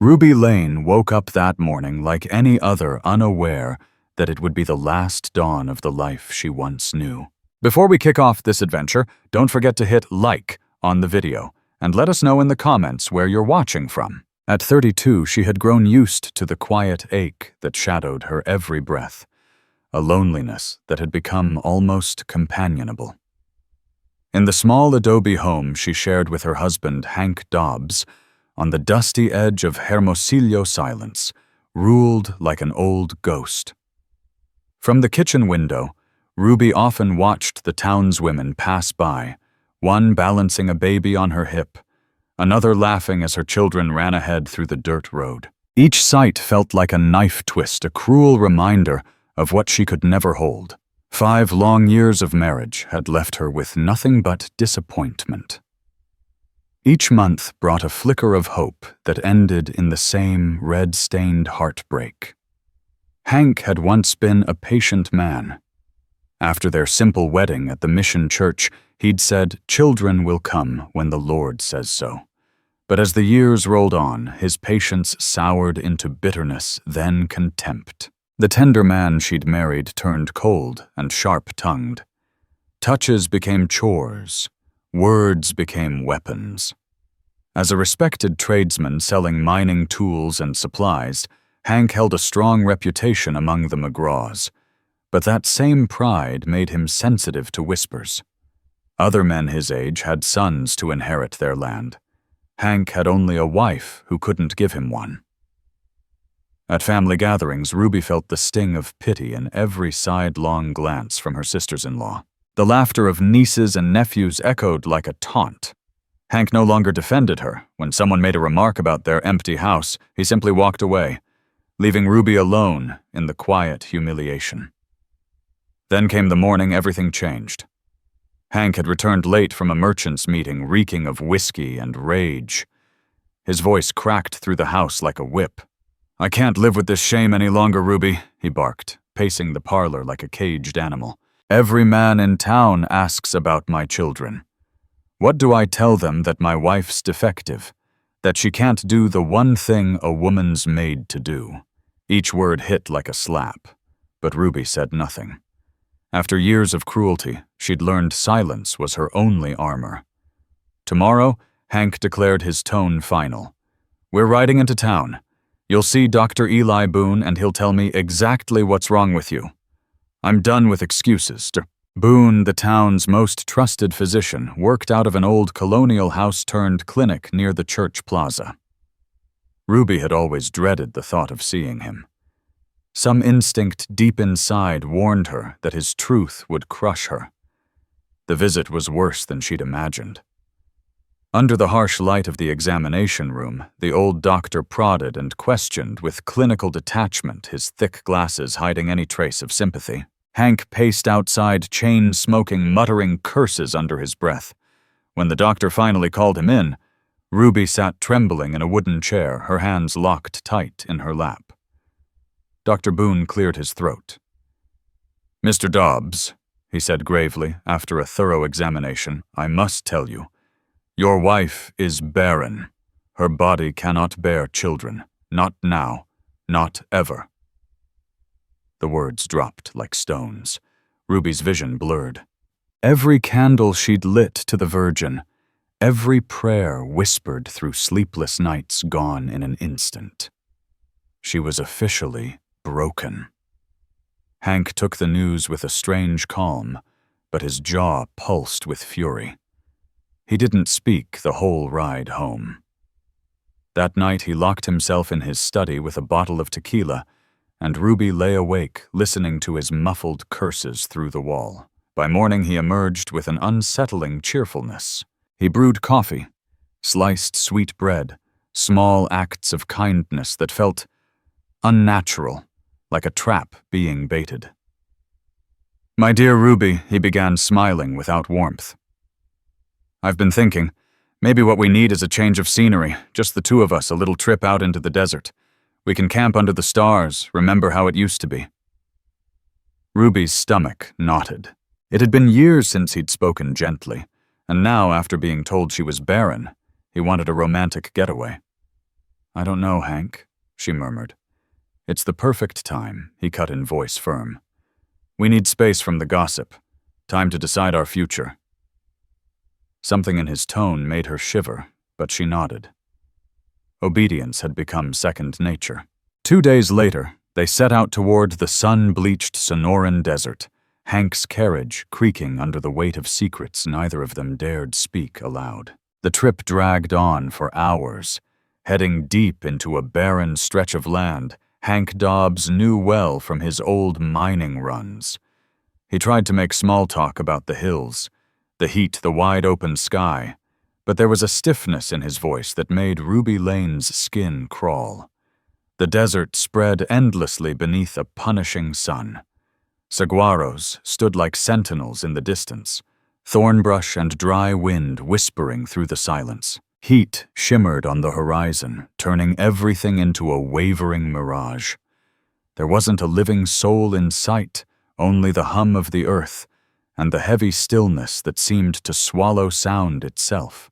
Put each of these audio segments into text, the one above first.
Ruby Lane woke up that morning like any other, unaware that it would be the last dawn of the life she once knew. Before we kick off this adventure, don't forget to hit like on the video and let us know in the comments where you're watching from. At 32, she had grown used to the quiet ache that shadowed her every breath, a loneliness that had become almost companionable. In the small adobe home she shared with her husband, Hank Dobbs, on the dusty edge of Hermosillo silence, ruled like an old ghost. From the kitchen window, Ruby often watched the townswomen pass by, one balancing a baby on her hip, another laughing as her children ran ahead through the dirt road. Each sight felt like a knife twist, a cruel reminder of what she could never hold. 5 long years of marriage had left her with nothing but disappointment. Each month brought a flicker of hope that ended in the same red-stained heartbreak. Hank had once been a patient man. After their simple wedding at the mission church, he'd said, "Children will come when the Lord says so." But as the years rolled on, his patience soured into bitterness, then contempt. The tender man she'd married turned cold and sharp-tongued. Touches became chores. Words became weapons. As a respected tradesman selling mining tools and supplies, Hank held a strong reputation among the McGraws. But that same pride made him sensitive to whispers. Other men his age had sons to inherit their land. Hank had only a wife who couldn't give him one. At family gatherings, Ruby felt the sting of pity in every sidelong glance from her sisters-in-law. The laughter of nieces and nephews echoed like a taunt. Hank no longer defended her. When someone made a remark about their empty house, he simply walked away, leaving Ruby alone in the quiet humiliation. Then came the morning everything changed. Hank had returned late from a merchants' meeting, reeking of whiskey and rage. His voice cracked through the house like a whip. "I can't live with this shame any longer, Ruby," he barked, pacing the parlor like a caged animal. "Every man in town asks about my children. What do I tell them that my wife's defective? That she can't do the one thing a woman's made to do?" Each word hit like a slap, but Ruby said nothing. After years of cruelty, she'd learned silence was her only armor. Tomorrow, Hank declared his tone final. "We're riding into town. You'll see Dr. Eli Boone and he'll tell me exactly what's wrong with you. I'm done with excuses." Boone, the town's most trusted physician, worked out of an old colonial house-turned-clinic near the church plaza. Ruby had always dreaded the thought of seeing him. Some instinct deep inside warned her that his truth would crush her. The visit was worse than she'd imagined. Under the harsh light of the examination room, the old doctor prodded and questioned with clinical detachment, his thick glasses hiding any trace of sympathy. Hank paced outside, chain-smoking, muttering curses under his breath. When the doctor finally called him in, Ruby sat trembling in a wooden chair, her hands locked tight in her lap. Dr. Boone cleared his throat. "Mr. Dobbs," he said gravely after a thorough examination, "I must tell you, your wife is barren. Her body cannot bear children. Not now. Not ever." The words dropped like stones. Ruby's vision blurred. Every candle she'd lit to the Virgin, every prayer whispered through sleepless nights gone in an instant. She was officially broken. Hank took the news with a strange calm, but his jaw pulsed with fury. He didn't speak the whole ride home. That night he locked himself in his study with a bottle of tequila, and Ruby lay awake, listening to his muffled curses through the wall. By morning he emerged with an unsettling cheerfulness. He brewed coffee, sliced sweet bread, small acts of kindness that felt unnatural, like a trap being baited. "My dear Ruby," he began, smiling without warmth. "I've been thinking, maybe what we need is a change of scenery, just the two of us, a little trip out into the desert. We can camp under the stars, remember how it used to be." Ruby's stomach knotted. It had been years since he'd spoken gently, and now, after being told she was barren, he wanted a romantic getaway. I don't know, Hank, she murmured. It's the perfect time, he cut in, voice firm. We need space from the gossip. Time to decide our future. Something in his tone made her shiver, but she nodded. Obedience had become second nature. 2 days later, they set out toward the sun-bleached Sonoran desert, Hank's carriage creaking under the weight of secrets neither of them dared speak aloud. The trip dragged on for hours. Heading deep into a barren stretch of land Hank Dobbs knew well from his old mining runs. He tried to make small talk about the hills, the heat, the wide-open sky, but there was a stiffness in his voice that made Ruby Lane's skin crawl. The desert spread endlessly beneath a punishing sun. Saguaros stood like sentinels in the distance, thornbrush and dry wind whispering through the silence. Heat shimmered on the horizon, turning everything into a wavering mirage. There wasn't a living soul in sight, only the hum of the earth, and the heavy stillness that seemed to swallow sound itself.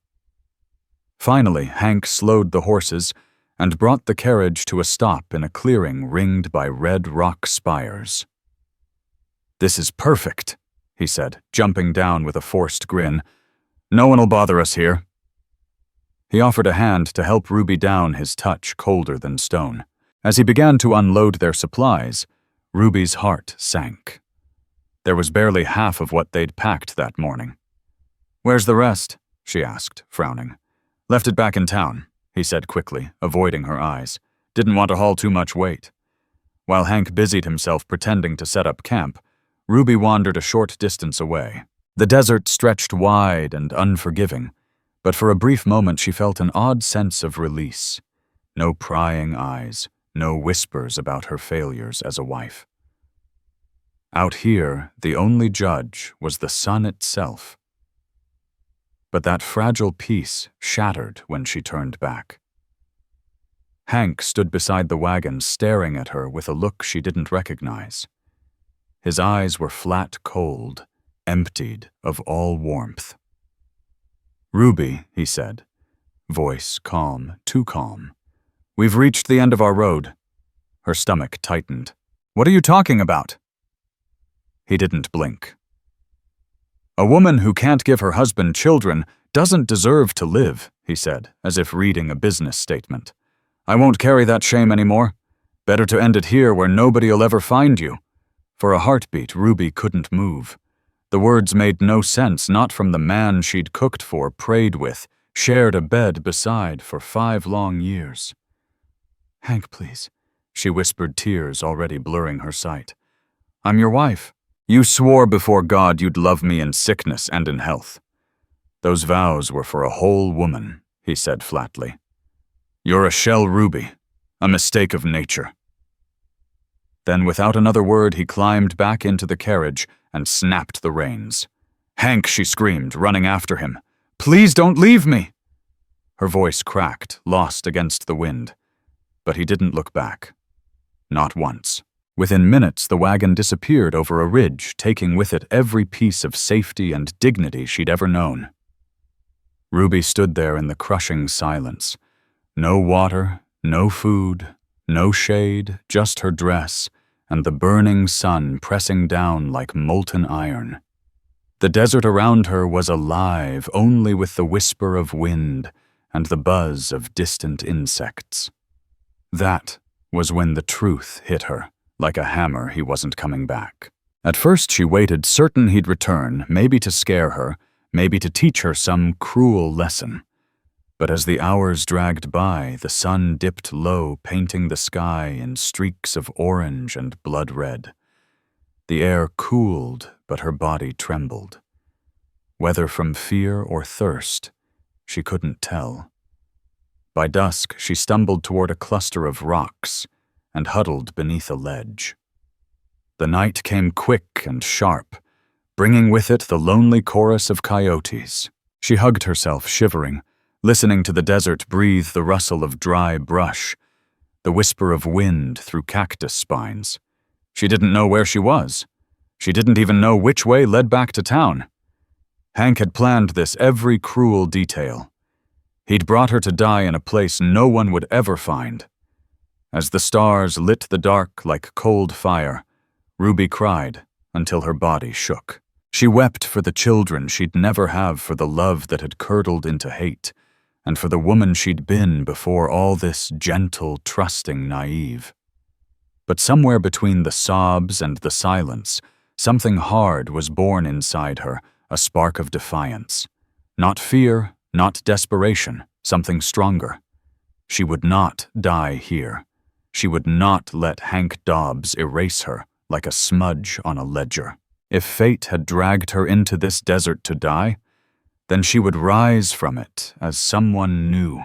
Finally, Hank slowed the horses and brought the carriage to a stop in a clearing ringed by red rock spires. "This is perfect," he said, jumping down with a forced grin. "No one'll bother us here." He offered a hand to help Ruby down, his touch colder than stone. As he began to unload their supplies, Ruby's heart sank. There was barely half of what they'd packed that morning. "Where's the rest?" she asked, frowning. "Left it back in town," he said quickly, avoiding her eyes. "Didn't want to haul too much weight." While Hank busied himself pretending to set up camp, Ruby wandered a short distance away. The desert stretched wide and unforgiving, but for a brief moment she felt an odd sense of release. No prying eyes, no whispers about her failures as a wife. Out here, the only judge was the sun itself. But that fragile peace shattered when she turned back. Hank stood beside the wagon staring at her with a look she didn't recognize. His eyes were flat cold, emptied of all warmth. "Ruby," he said, voice calm, too calm. "We've reached the end of our road." Her stomach tightened. "What are you talking about?" He didn't blink. "A woman who can't give her husband children doesn't deserve to live," he said, as if reading a business statement. "I won't carry that shame anymore. Better to end it here where nobody'll ever find you." For a heartbeat, Ruby couldn't move. The words made no sense, not from the man she'd cooked for, prayed with, shared a bed beside for 5 long years. "Hank, please," she whispered, tears already blurring her sight. "I'm your wife. You swore before God you'd love me in sickness and in health." "Those vows were for a whole woman," he said flatly. "You're a shell, Ruby, a mistake of nature." Then, without another word, he climbed back into the carriage and snapped the reins. "Hank," she screamed, running after him. "Please don't leave me!" Her voice cracked, lost against the wind. But he didn't look back. Not once. Within minutes, the wagon disappeared over a ridge, taking with it every piece of safety and dignity she'd ever known. Ruby stood there in the crushing silence. No water, no food, no shade, just her dress, and the burning sun pressing down like molten iron. The desert around her was alive only with the whisper of wind and the buzz of distant insects. That was when the truth hit her, like a hammer. He wasn't coming back. At first she waited, certain he'd return, maybe to scare her, maybe to teach her some cruel lesson. But as the hours dragged by, the sun dipped low, painting the sky in streaks of orange and blood red. The air cooled, but her body trembled. Whether from fear or thirst, she couldn't tell. By dusk, she stumbled toward a cluster of rocks and huddled beneath a ledge. The night came quick and sharp, bringing with it the lonely chorus of coyotes. She hugged herself, shivering, listening to the desert breathe the rustle of dry brush, the whisper of wind through cactus spines. She didn't know where she was. She didn't even know which way led back to town. Hank had planned this every cruel detail. He'd brought her to die in a place no one would ever find. As the stars lit the dark like cold fire, Ruby cried until her body shook. She wept for the children she'd never have, for the love that had curdled into hate, and for the woman she'd been before all this gentle, trusting naive. But somewhere between the sobs and the silence, something hard was born inside her, a spark of defiance. Not fear, not desperation, something stronger. She would not die here. She would not let Hank Dobbs erase her like a smudge on a ledger. If fate had dragged her into this desert to die, then she would rise from it as someone new,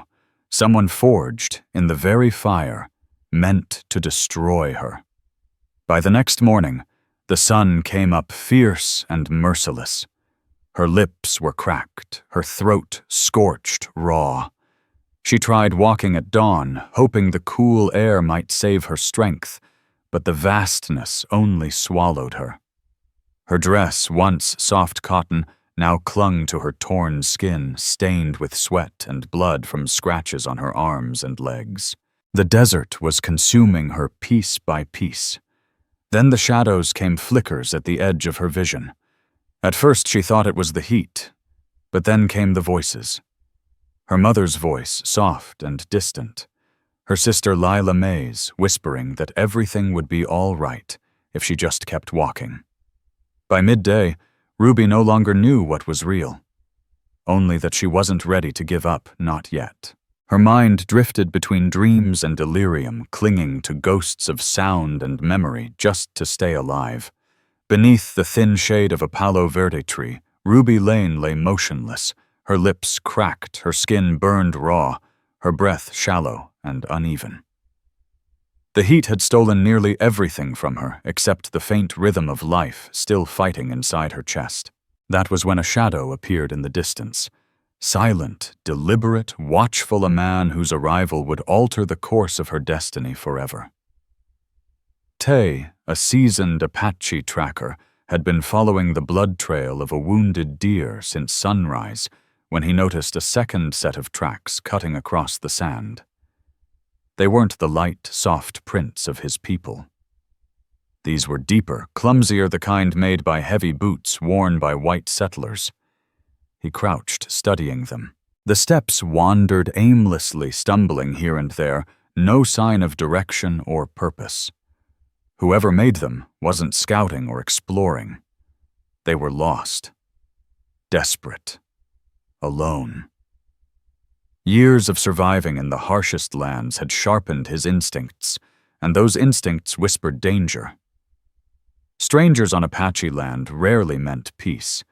someone forged in the very fire, meant to destroy her. By the next morning, the sun came up fierce and merciless. Her lips were cracked, her throat scorched raw. She tried walking at dawn, hoping the cool air might save her strength, but the vastness only swallowed her. Her dress, once soft cotton, now clung to her torn skin, stained with sweat and blood from scratches on her arms and legs. The desert was consuming her piece by piece. Then the shadows came flickers at the edge of her vision. At first she thought it was the heat, but then came the voices. Her mother's voice, soft and distant. Her sister Lila May's, whispering that everything would be all right if she just kept walking. By midday, Ruby no longer knew what was real. Only that she wasn't ready to give up, not yet. Her mind drifted between dreams and delirium, clinging to ghosts of sound and memory just to stay alive. Beneath the thin shade of a Palo Verde tree, Ruby Lane lay motionless, her lips cracked, her skin burned raw, her breath shallow and uneven. The heat had stolen nearly everything from her except the faint rhythm of life still fighting inside her chest. That was when a shadow appeared in the distance. Silent, deliberate, watchful, a man whose arrival would alter the course of her destiny forever. Taye, a seasoned Apache tracker, had been following the blood trail of a wounded deer since sunrise when he noticed a second set of tracks cutting across the sand. They weren't the light, soft prints of his people. These were deeper, clumsier, the kind made by heavy boots worn by white settlers. He crouched, studying them. The steps wandered aimlessly, stumbling here and there, no sign of direction or purpose. Whoever made them wasn't scouting or exploring. They were lost, desperate, alone. Years of surviving in the harshest lands had sharpened his instincts, and those instincts whispered danger. Strangers on Apache land rarely meant peace.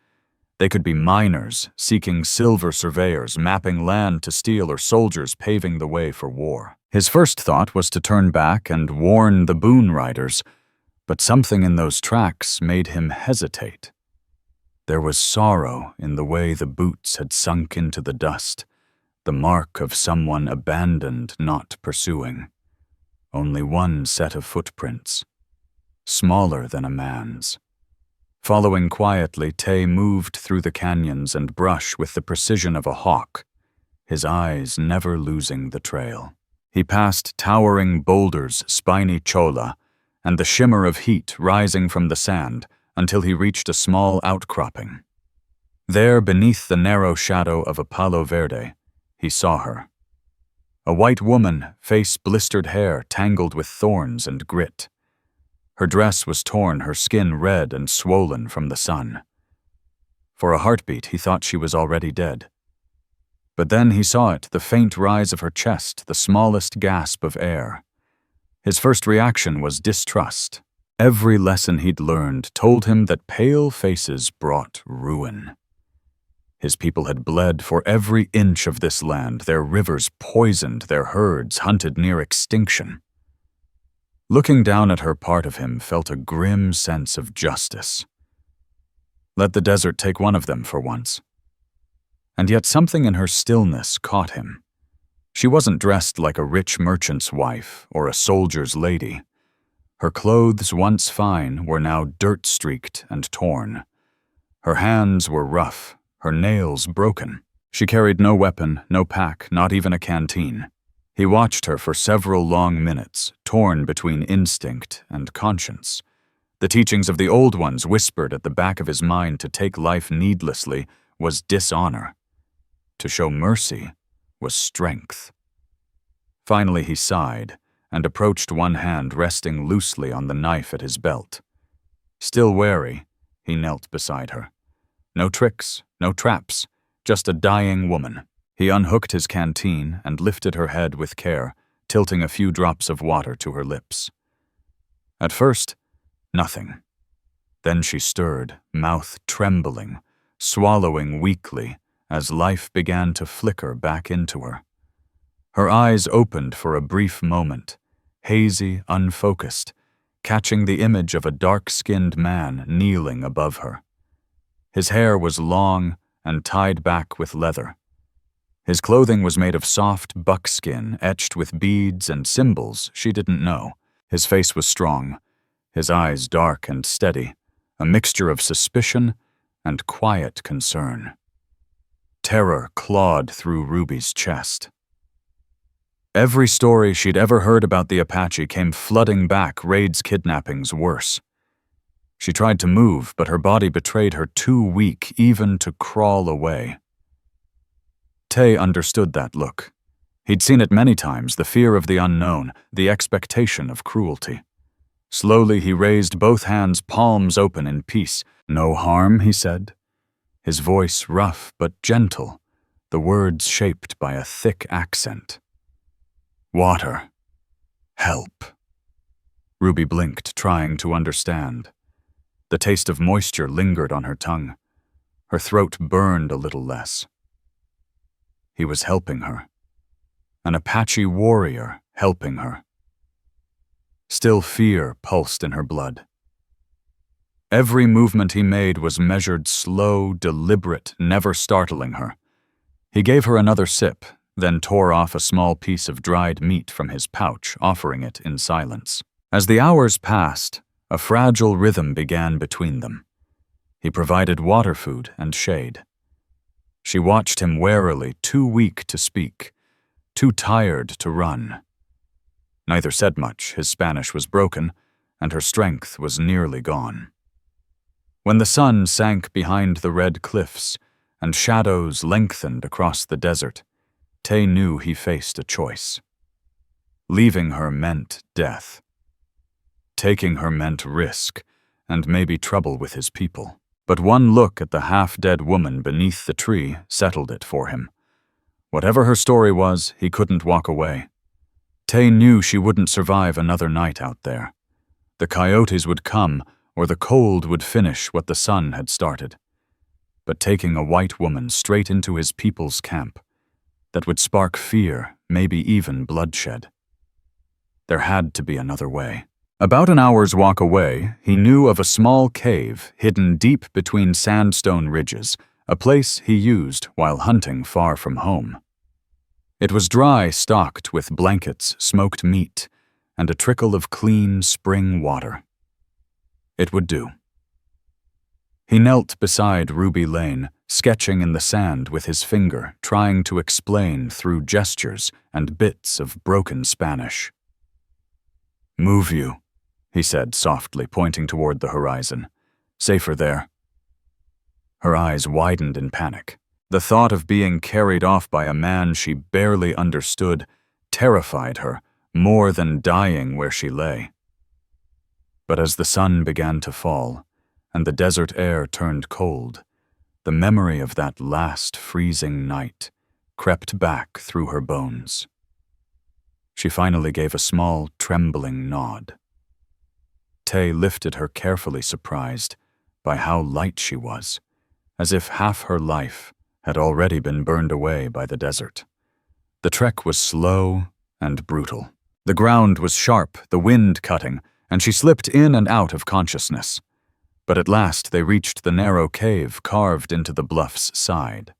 They could be miners, seeking silver surveyors, mapping land to steal, or soldiers paving the way for war. His first thought was to turn back and warn the Boone Riders, but something in those tracks made him hesitate. There was sorrow in the way the boots had sunk into the dust, the mark of someone abandoned, not pursuing. Only one set of footprints, smaller than a man's. Following quietly, Taye moved through the canyons and brush with the precision of a hawk, his eyes never losing the trail. He passed towering boulders, spiny cholla, and the shimmer of heat rising from the sand until he reached a small outcropping. There, beneath the narrow shadow of a Palo Verde, he saw her. A white woman, face blistered hair tangled with thorns and grit. Her dress was torn, her skin red and swollen from the sun. For a heartbeat, he thought she was already dead. But then he saw it, the faint rise of her chest, the smallest gasp of air. His first reaction was distrust. Every lesson he'd learned told him that pale faces brought ruin. His people had bled for every inch of this land, their rivers poisoned, their herds hunted near extinction. Looking down at her, part of him felt a grim sense of justice. Let the desert take one of them for once. And yet something in her stillness caught him. She wasn't dressed like a rich merchant's wife or a soldier's lady. Her clothes, once fine, were now dirt-streaked and torn. Her hands were rough, her nails broken. She carried no weapon, no pack, not even a canteen. He watched her for several long minutes, torn between instinct and conscience. The teachings of the old ones whispered at the back of his mind to take life needlessly was dishonor. To show mercy was strength. Finally he sighed and approached one hand resting loosely on the knife at his belt. Still wary, he knelt beside her. No tricks, no traps, just a dying woman. He unhooked his canteen and lifted her head with care, tilting a few drops of water to her lips. At first, nothing. Then she stirred, mouth trembling, swallowing weakly as life began to flicker back into her. Her eyes opened for a brief moment, hazy, unfocused, catching the image of a dark-skinned man kneeling above her. His hair was long and tied back with leather. His clothing was made of soft buckskin etched with beads and symbols she didn't know. His face was strong, his eyes dark and steady, a mixture of suspicion and quiet concern. Terror clawed through Ruby's chest. Every story she'd ever heard about the Apache came flooding back, Raid's kidnappings worse. She tried to move, but her body betrayed her too weak even to crawl away. Taye understood that look. He'd seen it many times, the fear of the unknown, the expectation of cruelty. Slowly he raised both hands, palms open in peace. "No harm," he said. His voice rough but gentle, the words shaped by a thick accent. "Water. Help." Ruby blinked, trying to understand. The taste of moisture lingered on her tongue. Her throat burned a little less. He was helping her. An Apache warrior helping her. Still fear pulsed in her blood. Every movement he made was measured, slow, deliberate, never startling her. He gave her another sip, then tore off a small piece of dried meat from his pouch, offering it in silence. As the hours passed, a fragile rhythm began between them. He provided water food and shade. She watched him warily, too weak to speak, too tired to run. Neither said much, his Spanish was broken, and her strength was nearly gone. When the sun sank behind the red cliffs and shadows lengthened across the desert, Taye knew he faced a choice. Leaving her meant death. Taking her meant risk, and maybe trouble with his people. But one look at the half-dead woman beneath the tree settled it for him. Whatever her story was, he couldn't walk away. Taye knew she wouldn't survive another night out there. The coyotes would come, or the cold would finish what the sun had started. But taking a white woman straight into his people's camp, that would spark fear, maybe even bloodshed. There had to be another way. About an hour's walk away, he knew of a small cave hidden deep between sandstone ridges, a place he used while hunting far from home. It was dry, stocked with blankets, smoked meat, and a trickle of clean spring water. It would do. He knelt beside Ruby Lane, sketching in the sand with his finger, trying to explain through gestures and bits of broken Spanish. "Move you," he said softly, pointing toward the horizon. "Safer there." Her eyes widened in panic. The thought of being carried off by a man she barely understood terrified her more than dying where she lay. But as the sun began to fall and the desert air turned cold, the memory of that last freezing night crept back through her bones. She finally gave a small, trembling nod. Taye lifted her carefully, surprised by how light she was, as if half her life had already been burned away by the desert. The trek was slow and brutal. The ground was sharp, the wind cutting, and she slipped in and out of consciousness. But at last they reached the narrow cave carved into the bluff's side.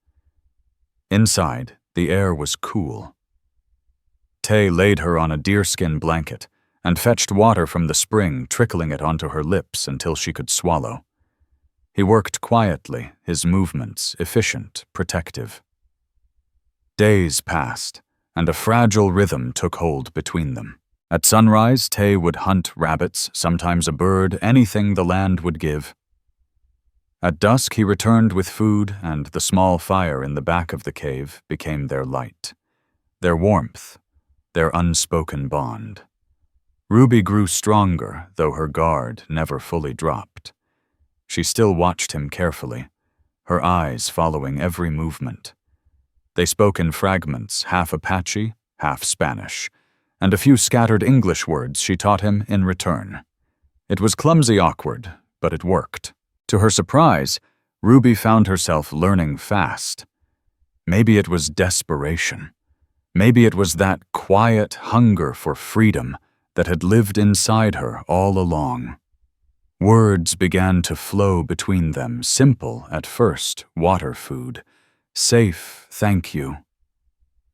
Inside, the air was cool. Taye laid her on a deerskin blanket and fetched water from the spring, trickling it onto her lips until she could swallow. He worked quietly, his movements efficient, protective. Days passed, and a fragile rhythm took hold between them. At sunrise, Taye would hunt rabbits, sometimes a bird, anything the land would give. At dusk, he returned with food, and the small fire in the back of the cave became their light, their warmth, their unspoken bond. Ruby grew stronger, though her guard never fully dropped. She still watched him carefully, her eyes following every movement. They spoke in fragments, half Apache, half Spanish, and a few scattered English words she taught him in return. It was clumsy awkward, but it worked. To her surprise, Ruby found herself learning fast. Maybe it was desperation. Maybe it was that quiet hunger for freedom that had lived inside her all along. Words began to flow between them, simple at first, water food, safe, thank you.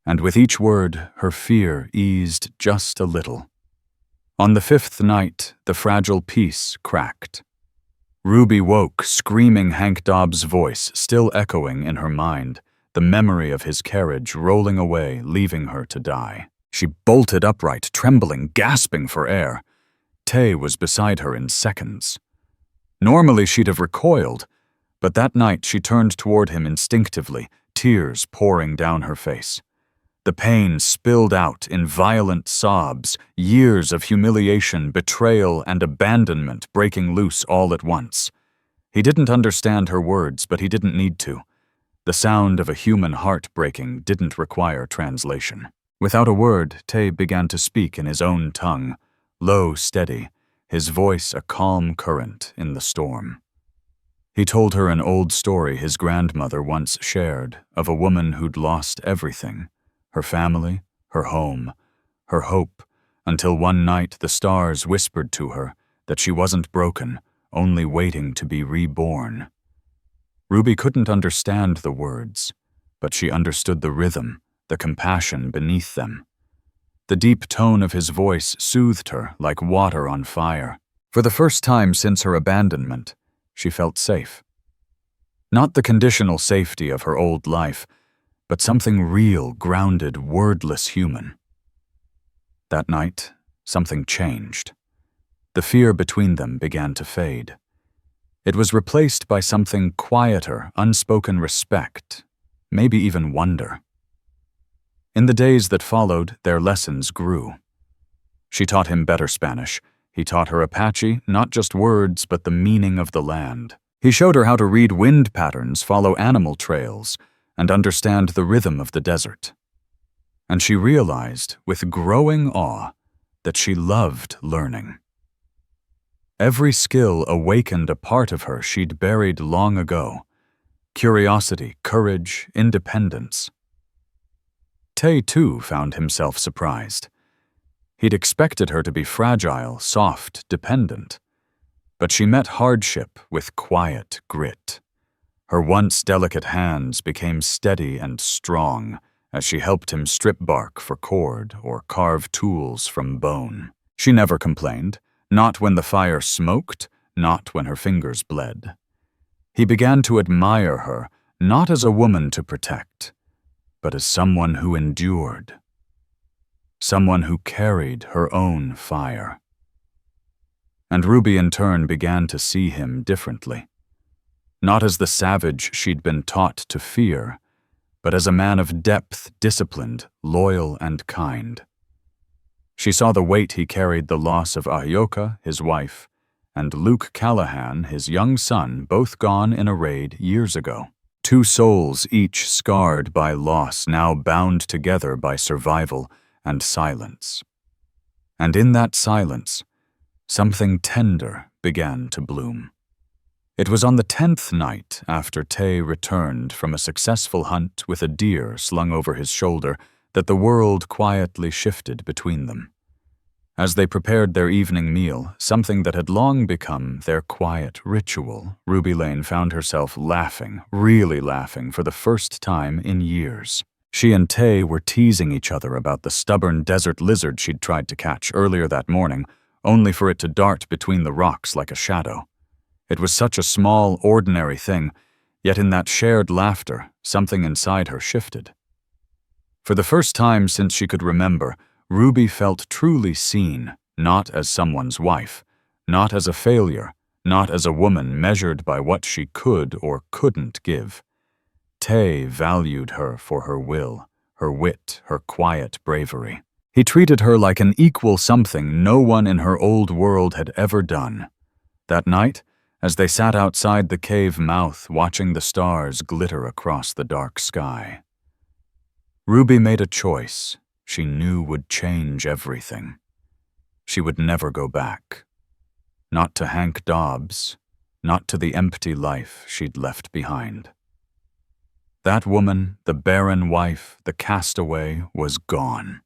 And with each word, her fear eased just a little. On the fifth night, the fragile peace cracked. Ruby woke, screaming Hank Dobbs' voice still echoing in her mind, the memory of his carriage rolling away, leaving her to die. She bolted upright, trembling, gasping for air. Taye was beside her in seconds. Normally she'd have recoiled, but that night she turned toward him instinctively, tears pouring down her face. The pain spilled out in violent sobs, years of humiliation, betrayal, and abandonment breaking loose all at once. He didn't understand her words, but he didn't need to. The sound of a human heart breaking didn't require translation. Without a word, Taye began to speak in his own tongue, low, steady, his voice a calm current in the storm. He told her an old story his grandmother once shared of a woman who'd lost everything. Her family, her home, her hope, until one night the stars whispered to her that she wasn't broken, only waiting to be reborn. Ruby couldn't understand the words, but she understood the rhythm, the compassion beneath them. The deep tone of his voice soothed her like water on fire. For the first time since her abandonment, she felt safe. Not the conditional safety of her old life, but something real, grounded, wordless human. That night, something changed. The fear between them began to fade. It was replaced by something quieter, unspoken respect, maybe even wonder. In the days that followed, their lessons grew. She taught him better Spanish. He taught her Apache, not just words, but the meaning of the land. He showed her how to read wind patterns, follow animal trails, and understand the rhythm of the desert. And she realized, with growing awe, that she loved learning. Every skill awakened a part of her she'd buried long ago. Curiosity, courage, independence. Taye, too, found himself surprised. He'd expected her to be fragile, soft, dependent. But she met hardship with quiet grit. Her once delicate hands became steady and strong as she helped him strip bark for cord or carve tools from bone. She never complained, not when the fire smoked, not when her fingers bled. He began to admire her, not as a woman to protect, but as someone who endured. Someone who carried her own fire. And Ruby in turn began to see him differently. Not as the savage she'd been taught to fear, but as a man of depth, disciplined, loyal, and kind. She saw the weight he carried, the loss of Ahioka, his wife, and Luke Callahan, his young son, both gone in a raid years ago. Two souls, each scarred by loss, now bound together by survival and silence. And in that silence, something tender began to bloom. It was on the 10th night after Taye returned from a successful hunt with a deer slung over his shoulder that the world quietly shifted between them. As they prepared their evening meal, something that had long become their quiet ritual, Ruby Lane found herself laughing, really laughing, for the first time in years. She and Taye were teasing each other about the stubborn desert lizard she'd tried to catch earlier that morning, only for it to dart between the rocks like a shadow. It was such a small, ordinary thing, yet in that shared laughter, something inside her shifted. For the first time since she could remember, Ruby felt truly seen, not as someone's wife, not as a failure, not as a woman measured by what she could or couldn't give. Taye valued her for her will, her wit, her quiet bravery. He treated her like an equal something no one in her old world had ever done. That night, as they sat outside the cave mouth watching the stars glitter across the dark sky, Ruby made a choice she knew would change everything. She would never go back. Not to Hank Dobbs, not to the empty life she'd left behind. That woman, the barren wife, the castaway, was gone.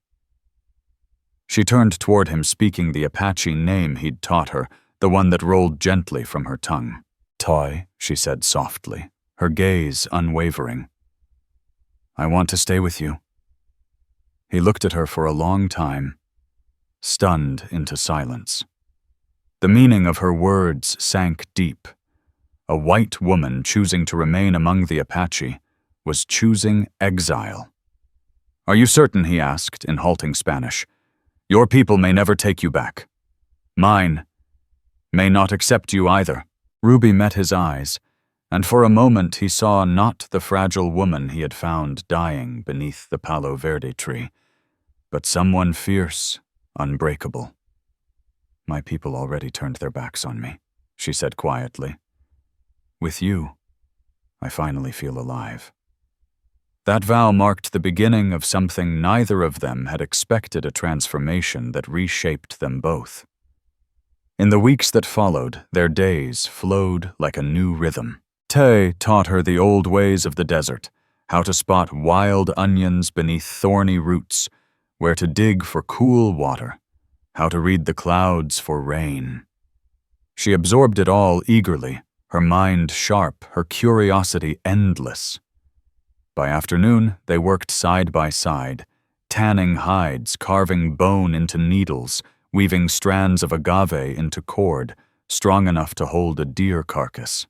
She turned toward him, speaking the Apache name he'd taught her, the one that rolled gently from her tongue. "Taye," she said softly, her gaze unwavering. "I want to stay with you." He looked at her for a long time, stunned into silence. The meaning of her words sank deep. A white woman choosing to remain among the Apache was choosing exile. "Are you certain?" he asked in halting Spanish. "Your people may never take you back. Mine may not accept you either." Ruby met his eyes, and for a moment he saw not the fragile woman he had found dying beneath the Palo Verde tree, but someone fierce, unbreakable. "My people already turned their backs on me," she said quietly. "With you, I finally feel alive." That vow marked the beginning of something neither of them had expected, a transformation that reshaped them both. In the weeks that followed, their days flowed like a new rhythm. Taye taught her the old ways of the desert, how to spot wild onions beneath thorny roots, where to dig for cool water, how to read the clouds for rain. She absorbed it all eagerly, her mind sharp, her curiosity endless. By afternoon, they worked side by side, tanning hides, carving bone into needles, weaving strands of agave into cord, strong enough to hold a deer carcass.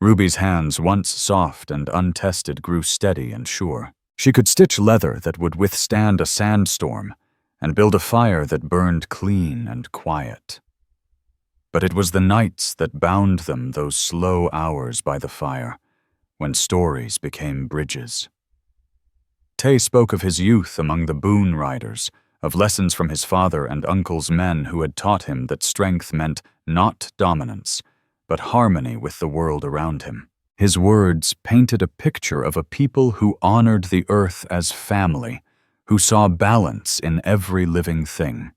Ruby's hands, once soft and untested, grew steady and sure. She could stitch leather that would withstand a sandstorm and build a fire that burned clean and quiet. But it was the nights that bound them, those slow hours by the fire, when stories became bridges. Taye spoke of his youth among the Boone Riders, of lessons from his father and uncle's men who had taught him that strength meant not dominance, but harmony with the world around him. His words painted a picture of a people who honored the earth as family, who saw balance in every living thing.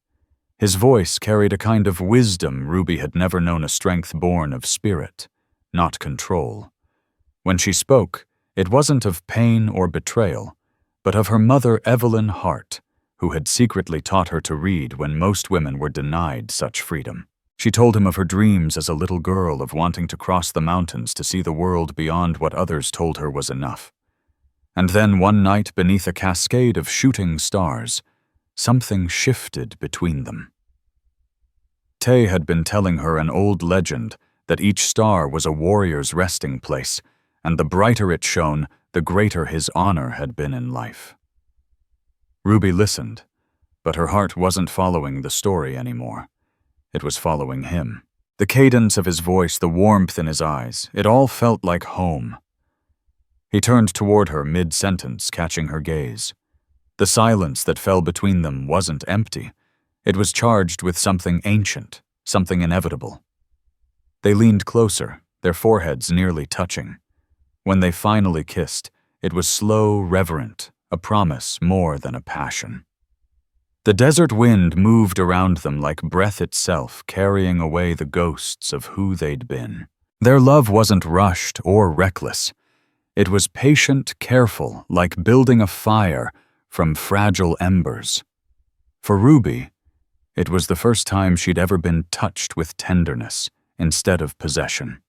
His voice carried a kind of wisdom Ruby had never known, a strength born of spirit, not control. When she spoke, it wasn't of pain or betrayal, but of her mother Evelyn Hart, who had secretly taught her to read when most women were denied such freedom. She told him of her dreams as a little girl of wanting to cross the mountains to see the world beyond what others told her was enough. And then one night, beneath a cascade of shooting stars, something shifted between them. Taye had been telling her an old legend that each star was a warrior's resting place, and the brighter it shone, the greater his honor had been in life. Ruby listened, but her heart wasn't following the story anymore. It was following him. The cadence of his voice, the warmth in his eyes, it all felt like home. He turned toward her mid-sentence, catching her gaze. The silence that fell between them wasn't empty. It was charged with something ancient, something inevitable. They leaned closer, their foreheads nearly touching. When they finally kissed, it was slow, reverent, a promise more than a passion. The desert wind moved around them like breath itself, carrying away the ghosts of who they'd been. Their love wasn't rushed or reckless. It was patient, careful, like building a fire from fragile embers. For Ruby, it was the first time she'd ever been touched with tenderness instead of possession.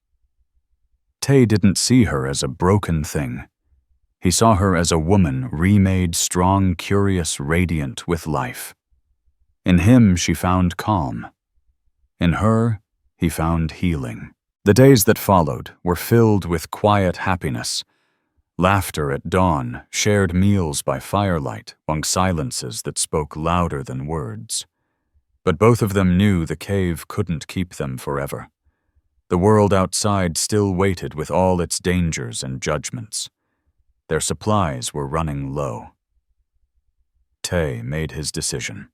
Taye didn't see her as a broken thing. He saw her as a woman remade, strong, curious, radiant with life. In him she found calm. In her, he found healing. The days that followed were filled with quiet happiness, Laughter at dawn, shared meals by firelight, among silences that spoke louder than words. But both of them knew the cave couldn't keep them forever. The world outside still waited with all its dangers and judgments. Their supplies were running low. Taye made his decision.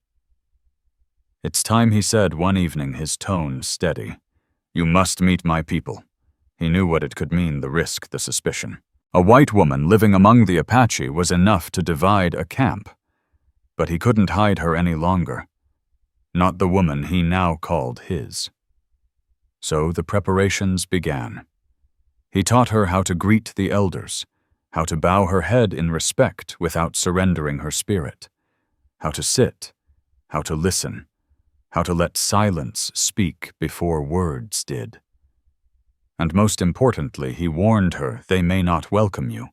"It's time," he said one evening, his tone steady. "You must meet my people." He knew what it could mean, the risk, the suspicion. A white woman living among the Apache was enough to divide a camp. But he couldn't hide her any longer. Not the woman he now called his. So the preparations began. He taught her how to greet the elders, how to bow her head in respect without surrendering her spirit, how to sit, how to listen, how to let silence speak before words did. And most importantly, he warned her they may not welcome you.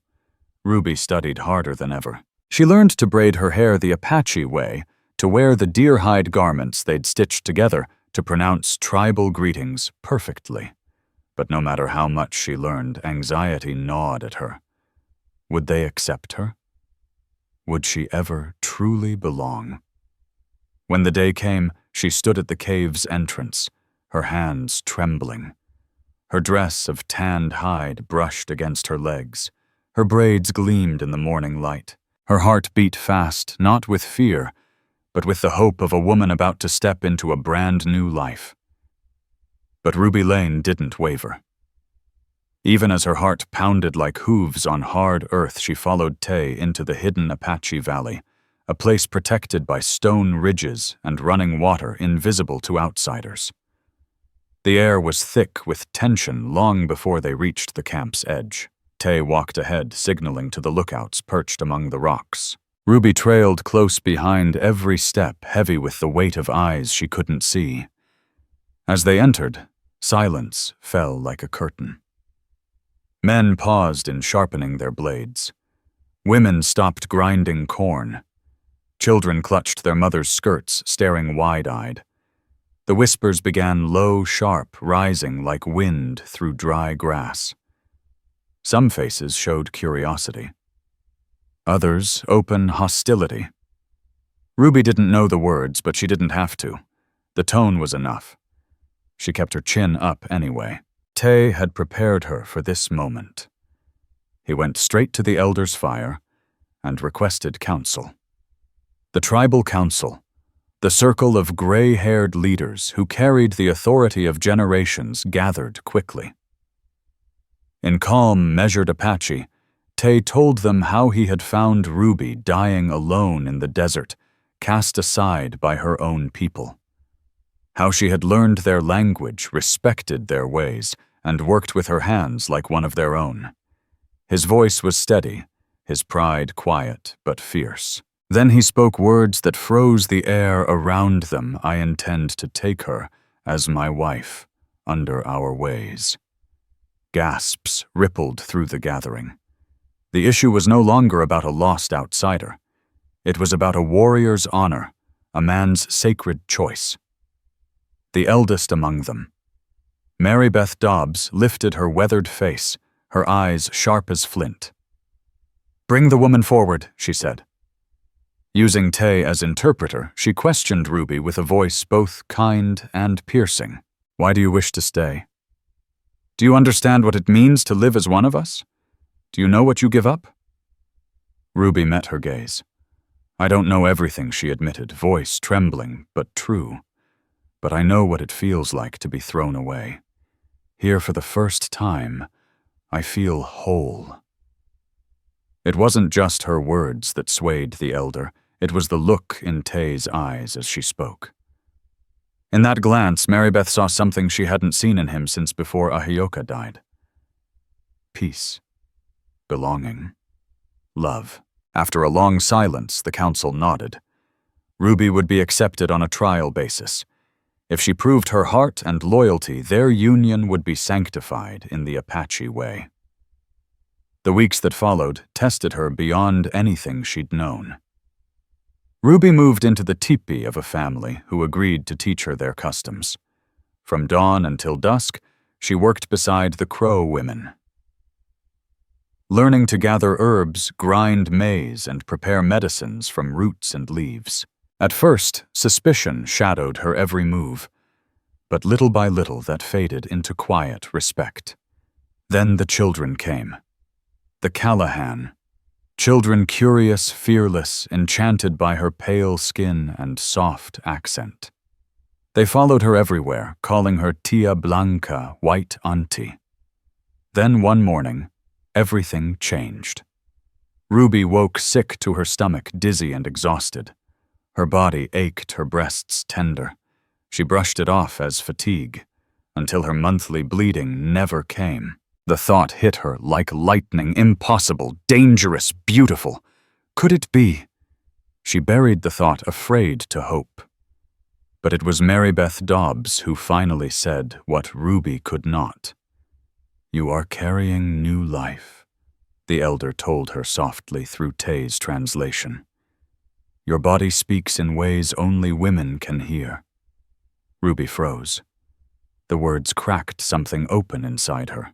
Ruby studied harder than ever. She learned to braid her hair the Apache way, to wear the deer-hide garments they'd stitched together, to pronounce tribal greetings perfectly. But no matter how much she learned, anxiety gnawed at her. Would they accept her? Would she ever truly belong? When the day came, she stood at the cave's entrance, her hands trembling. Her dress of tanned hide brushed against her legs. Her braids gleamed in the morning light. Her heart beat fast, not with fear, but with the hope of a woman about to step into a brand new life. But Ruby Lane didn't waver. Even as her heart pounded like hooves on hard earth, she followed Taye into the hidden Apache Valley, a place protected by stone ridges and running water invisible to outsiders. The air was thick with tension long before they reached the camp's edge. Taye walked ahead, signaling to the lookouts perched among the rocks. Ruby trailed close behind, every step heavy with the weight of eyes she couldn't see. As they entered, silence fell like a curtain. Men paused in sharpening their blades. Women stopped grinding corn. Children clutched their mothers' skirts, staring wide-eyed. The whispers began low, sharp, rising like wind through dry grass. Some faces showed curiosity. Others, open hostility. Ruby didn't know the words, but she didn't have to. The tone was enough. She kept her chin up anyway. Taye had prepared her for this moment. He went straight to the elders' fire and requested counsel. The tribal council, the circle of gray-haired leaders who carried the authority of generations, gathered quickly. In calm, measured Apache, Taye told them how he had found Ruby dying alone in the desert, cast aside by her own people. How she had learned their language, respected their ways, and worked with her hands like one of their own. His voice was steady, his pride quiet but fierce. Then he spoke words that froze the air around them. "I intend to take her as my wife, under our ways." Gasps rippled through the gathering. The issue was no longer about a lost outsider. It was about a warrior's honor, a man's sacred choice. The eldest among them, Mary Beth Dobbs, lifted her weathered face, her eyes sharp as flint. "Bring the woman forward," she said. Using Taye as interpreter, she questioned Ruby with a voice both kind and piercing. "Why do you wish to stay? Do you understand what it means to live as one of us? Do you know what you give up?" Ruby met her gaze. "I don't know everything," she admitted, voice trembling but true. "But I know what it feels like to be thrown away. Here for the first time, I feel whole." It wasn't just her words that swayed the elder. It was the look in Taye's eyes as she spoke. In that glance, Mary Beth saw something she hadn't seen in him since before Ahioka died. Peace. Belonging. Love. After a long silence, the council nodded. Ruby would be accepted on a trial basis. If she proved her heart and loyalty, their union would be sanctified in the Apache way. The weeks that followed tested her beyond anything she'd known. Ruby moved into the teepee of a family who agreed to teach her their customs. From dawn until dusk, she worked beside the Crow women. learning to gather herbs, grind maize, and prepare medicines from roots and leaves. At first, suspicion shadowed her every move, but little by little that faded into quiet respect. Then the children came. The Callahan. Children curious, fearless, enchanted by her pale skin and soft accent. They followed her everywhere, calling her Tia Blanca, White Auntie. Then one morning, everything changed. Ruby woke sick to her stomach, dizzy and exhausted. Her body ached, her breasts tender. She brushed it off as fatigue, until her monthly bleeding never came. The thought hit her like lightning, impossible, dangerous, beautiful. Could it be? She buried the thought, afraid to hope. But it was Mary Beth Dobbs who finally said what Ruby could not. "You are carrying new life," the elder told her softly through Taye's translation. "Your body speaks in ways only women can hear." Ruby froze. The words cracked something open inside her.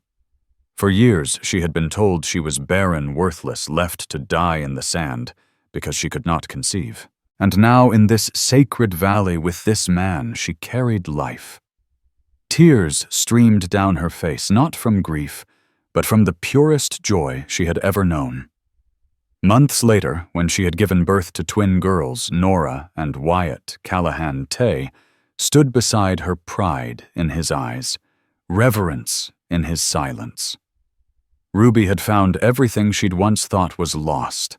For years, she had been told she was barren, worthless, left to die in the sand because she could not conceive. And now, in this sacred valley with this man, she carried life. Tears streamed down her face, not from grief, but from the purest joy she had ever known. Months later, when she had given birth to twin girls, Nora and Wyatt Callahan Taye stood beside her, pride in his eyes, reverence in his silence. Ruby had found everything she'd once thought was lost,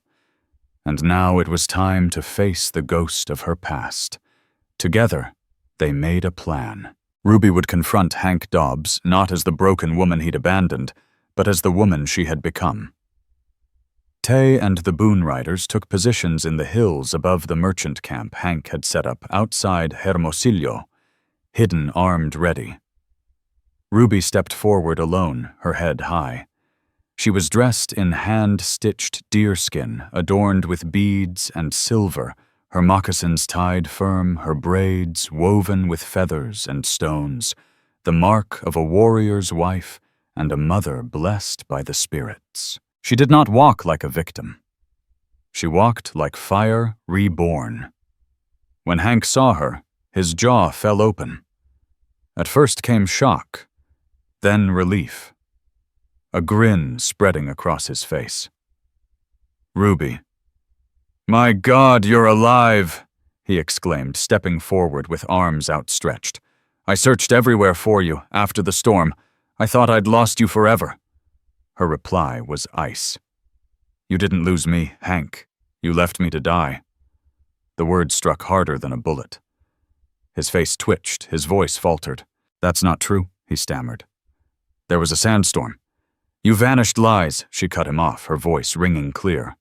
and now it was time to face the ghost of her past. Together, they made a plan. Ruby would confront Hank Dobbs, not as the broken woman he'd abandoned, but as the woman she had become. Taye and the Boone Riders took positions in the hills above the merchant camp Hank had set up outside Hermosillo, hidden, armed, ready. Ruby stepped forward alone, her head high. She was dressed in hand-stitched deerskin, adorned with beads and silver, her moccasins tied firm, her braids woven with feathers and stones, the mark of a warrior's wife and a mother blessed by the spirits. She did not walk like a victim. She walked like fire reborn. When Hank saw her, his jaw fell open. At first came shock, then relief. A grin spreading across his face. "Ruby." "My God, you're alive!" he exclaimed, stepping forward with arms outstretched. "I searched everywhere for you after the storm. I thought I'd lost you forever." Her reply was ice. "You didn't lose me, Hank. You left me to die." The word struck harder than a bullet. His face twitched, his voice faltered. "That's not true," he stammered. "There was a sandstorm." "You vanished lies," she cut him off, her voice ringing clear.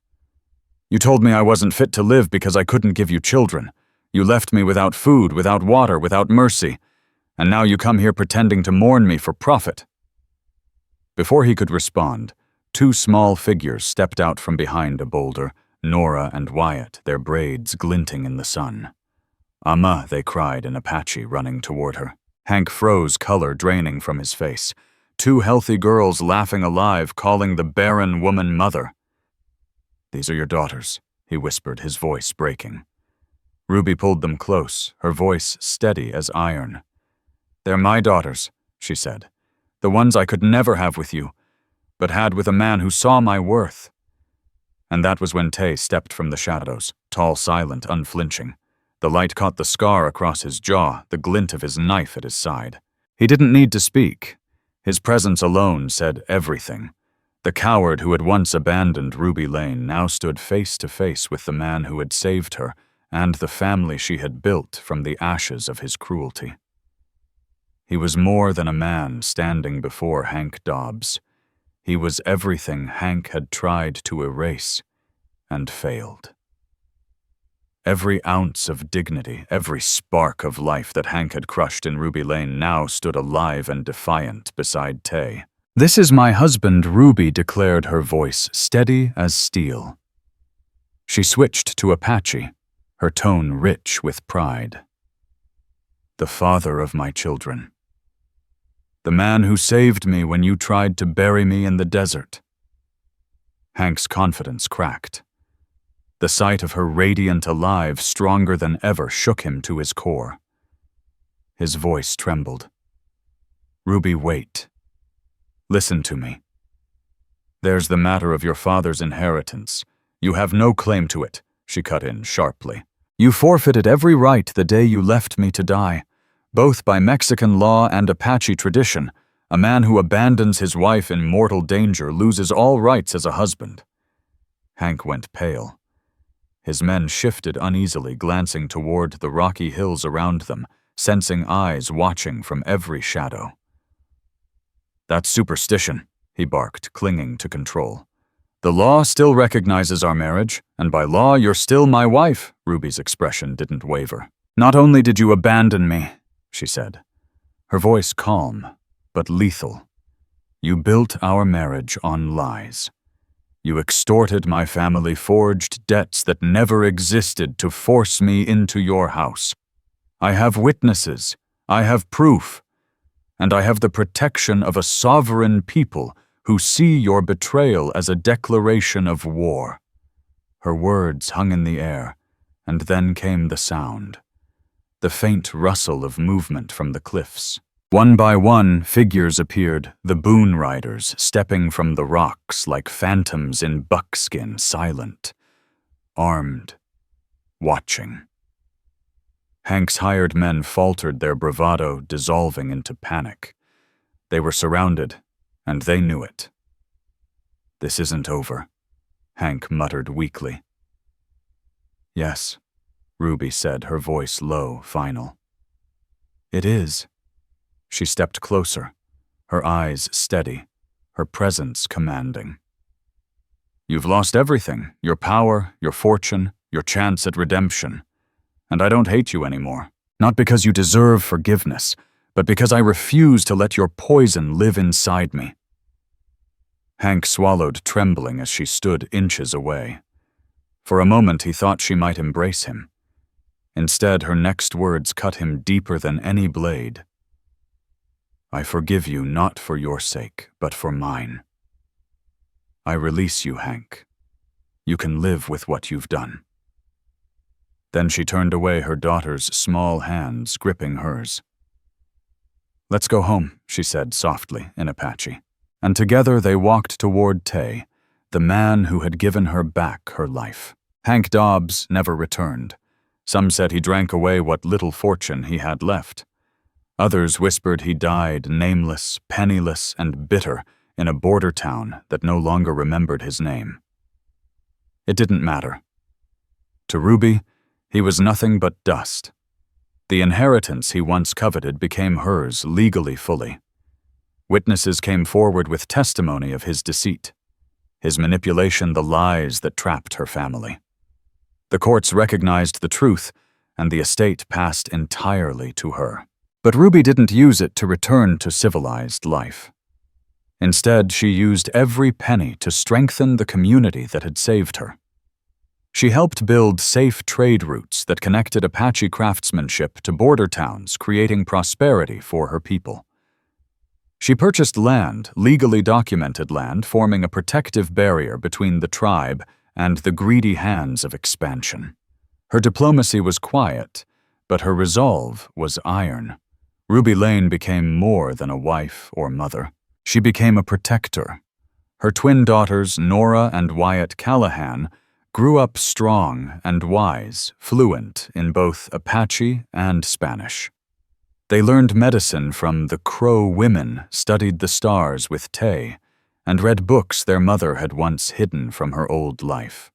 "You told me I wasn't fit to live because I couldn't give you children. You left me without food, without water, without mercy. And now you come here pretending to mourn me for profit." Before he could respond, two small figures stepped out from behind a boulder, Nora and Wyatt, their braids glinting in the sun. "Amma," they cried in Apache, running toward her. Hank froze, color draining from his face. Two healthy girls laughing alive, calling the barren woman mother. "These are your daughters," he whispered, his voice breaking. Ruby pulled them close, her voice steady as iron. "They're my daughters," she said. "The ones I could never have with you, but had with a man who saw my worth." And that was when Taye stepped from the shadows, tall, silent, unflinching. The light caught the scar across his jaw, the glint of his knife at his side. He didn't need to speak. His presence alone said everything. The coward who had once abandoned Ruby Lane now stood face to face with the man who had saved her and the family she had built from the ashes of his cruelty. He was more than a man standing before Hank Dobbs. He was everything Hank had tried to erase and failed. Every ounce of dignity, every spark of life that Hank had crushed in Ruby Lane now stood alive and defiant beside Taye. "This is my husband," Ruby declared, her voice steady as steel. She switched to Apache, her tone rich with pride. "The father of my children. The man who saved me when you tried to bury me in the desert. Hank's confidence cracked. The sight of her radiant alive, stronger than ever, shook him to his core. His voice trembled. "Ruby, wait. Listen to me. There's the matter of your father's inheritance. You have no claim to it," she cut in sharply. "You forfeited every right the day you left me to die, both by Mexican law and Apache tradition. A man who abandons his wife in mortal danger loses all rights as a husband." Hank went pale. His men shifted uneasily, glancing toward the rocky hills around them, sensing eyes watching from every shadow. "That's superstition," he barked, clinging to control. "The law still recognizes our marriage, and by law you're still my wife." Ruby's expression didn't waver. "Not only did you abandon me," she said, her voice calm but lethal, "you built our marriage on lies. You extorted my family, forged debts that never existed to force me into your house. I have witnesses, I have proof, and I have the protection of a sovereign people who see your betrayal as a declaration of war." Her words hung in the air, and then came the sound. The faint rustle of movement from the cliffs. One by one, figures appeared, the Boone Riders, stepping from the rocks like phantoms in buckskin, silent, armed, watching. Hank's hired men faltered, their bravado dissolving into panic. They were surrounded, and they knew it. "This isn't over," Hank muttered weakly. "Yes," Ruby said, her voice low, final. "It is." She stepped closer, her eyes steady, her presence commanding. "You've lost everything, your power, your fortune, your chance at redemption. And I don't hate you anymore. Not because you deserve forgiveness, but because I refuse to let your poison live inside me." Hank swallowed, trembling as she stood inches away. For a moment he thought she might embrace him. Instead, her next words cut him deeper than any blade. "I forgive you not for your sake, but for mine. I release you, Hank. You can live with what you've done." Then she turned away, her daughter's small hands gripping hers. "Let's go home," she said softly in Apache. And together they walked toward Taye, the man who had given her back her life. Hank Dobbs never returned. Some said he drank away what little fortune he had left. Others whispered he died nameless, penniless, and bitter in a border town that no longer remembered his name. It didn't matter. To Ruby, he was nothing but dust. The inheritance he once coveted became hers legally fully. Witnesses came forward with testimony of his deceit, his manipulation, the lies that trapped her family. The courts recognized the truth, and the estate passed entirely to her. But Ruby didn't use it to return to civilized life. Instead, she used every penny to strengthen the community that had saved her. She helped build safe trade routes that connected Apache craftsmanship to border towns, creating prosperity for her people. She purchased land, legally documented land, forming a protective barrier between the tribe and the greedy hands of expansion. Her diplomacy was quiet, but her resolve was iron. Ruby Lane became more than a wife or mother. She became a protector. Her twin daughters, Nora and Wyatt Callahan, grew up strong and wise, fluent in both Apache and Spanish. They learned medicine from the Crow women, studied the stars with Taye, and read books their mother had once hidden from her old life.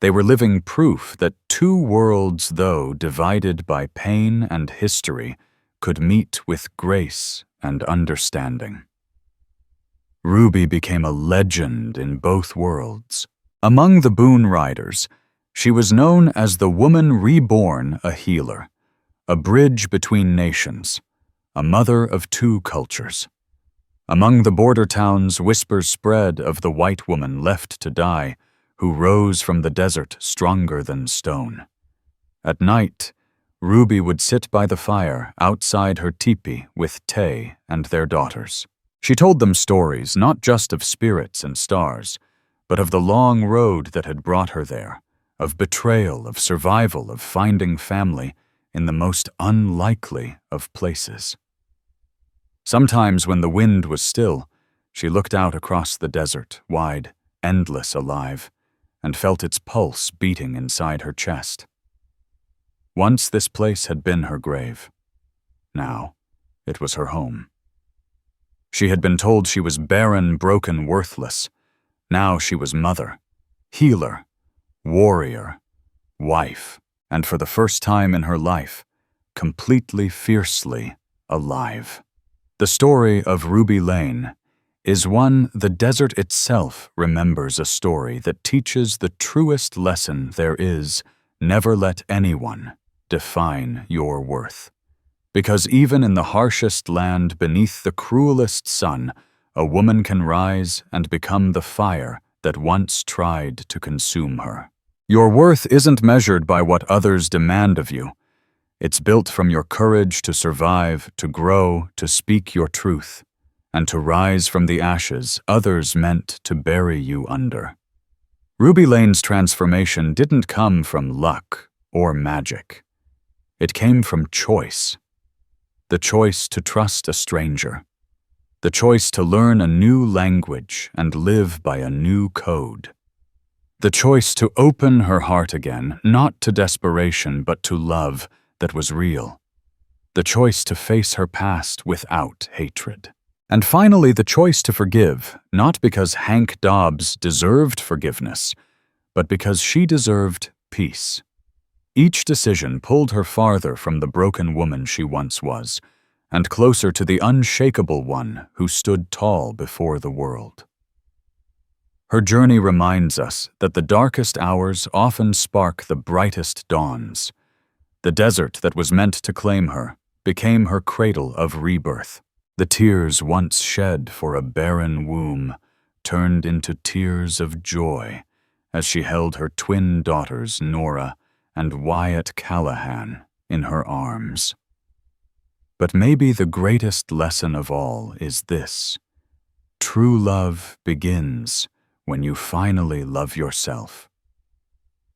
They were living proof that two worlds, though divided by pain and history, could meet with grace and understanding. Ruby became a legend in both worlds. Among the Boone Riders, she was known as the woman reborn a healer, a bridge between nations, a mother of two cultures. Among the border towns, whispers spread of the white woman left to die, who rose from the desert stronger than stone. At night, Ruby would sit by the fire outside her teepee with Taye and their daughters. She told them stories not just of spirits and stars, but of the long road that had brought her there, of betrayal, of survival, of finding family in the most unlikely of places. Sometimes when the wind was still, she looked out across the desert, wide, endless, alive, and felt its pulse beating inside her chest. Once this place had been her grave. Now it was her home. She had been told she was barren, broken, worthless. Now she was mother, healer, warrior, wife, and for the first time in her life, completely, fiercely alive. The story of Ruby Lane is one the desert itself remembers, a story that teaches the truest lesson there is: never let anyone define your worth. Because even in the harshest land, beneath the cruelest sun, a woman can rise and become the fire that once tried to consume her. Your worth isn't measured by what others demand of you. It's built from your courage to survive, to grow, to speak your truth, and to rise from the ashes others meant to bury you under. Ruby Lane's transformation didn't come from luck or magic. It came from choice. The choice to trust a stranger. The choice to learn a new language and live by a new code. The choice to open her heart again, not to desperation but to love that was real. The choice to face her past without hatred. And finally, the choice to forgive, not because Hank Dobbs deserved forgiveness, but because she deserved peace. Each decision pulled her farther from the broken woman she once was, and closer to the unshakable one who stood tall before the world. Her journey reminds us that the darkest hours often spark the brightest dawns. The desert that was meant to claim her became her cradle of rebirth. The tears once shed for a barren womb turned into tears of joy as she held her twin daughters Nora and Wyatt Callahan in her arms. But maybe the greatest lesson of all is this: true love begins when you finally love yourself.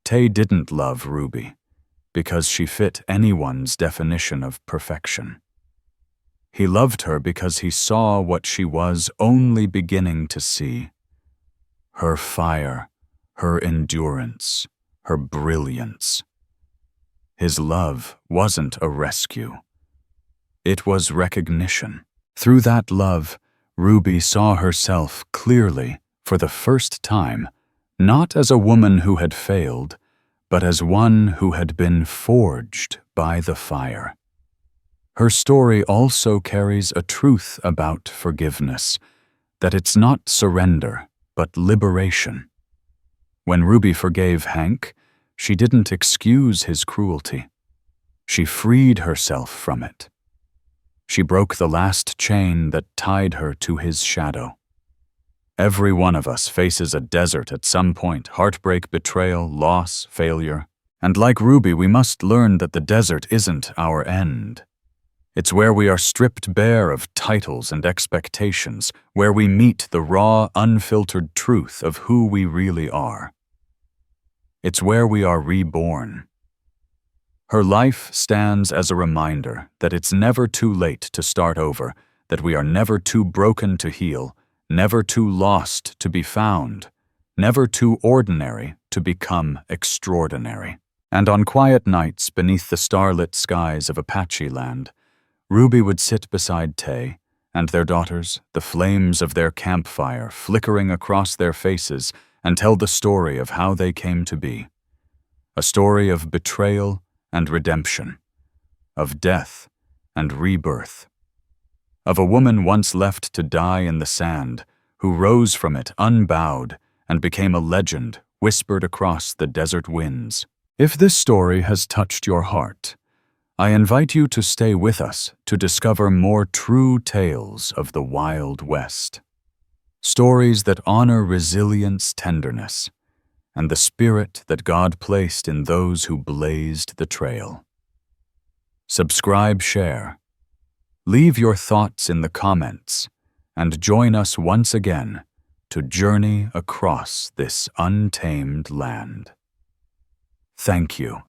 Taye didn't love Ruby because she fit anyone's definition of perfection. He loved her because he saw what she was only beginning to see: her fire, her endurance, her brilliance. His love wasn't a rescue. It was recognition. Through that love, Ruby saw herself clearly for the first time, not as a woman who had failed, but as one who had been forged by the fire. Her story also carries a truth about forgiveness, that it's not surrender, but liberation. When Ruby forgave Hank, she didn't excuse his cruelty. She freed herself from it. She broke the last chain that tied her to his shadow. Every one of us faces a desert at some point: heartbreak, betrayal, loss, failure. And like Ruby, we must learn that the desert isn't our end. It's where we are stripped bare of titles and expectations, where we meet the raw, unfiltered truth of who we really are. It's where we are reborn. Her life stands as a reminder that it's never too late to start over, that we are never too broken to heal, never too lost to be found, never too ordinary to become extraordinary. And on quiet nights beneath the starlit skies of Apache land, Ruby would sit beside Taye and their daughters, the flames of their campfire flickering across their faces, and tell the story of how they came to be. A story of betrayal and redemption, of death and rebirth, of a woman once left to die in the sand, who rose from it unbowed and became a legend whispered across the desert winds. If this story has touched your heart, I invite you to stay with us to discover more true tales of the Wild West. Stories that honor resilience, tenderness, and the spirit that God placed in those who blazed the trail. Subscribe, share. Leave your thoughts in the comments, and join us once again to journey across this untamed land. Thank you.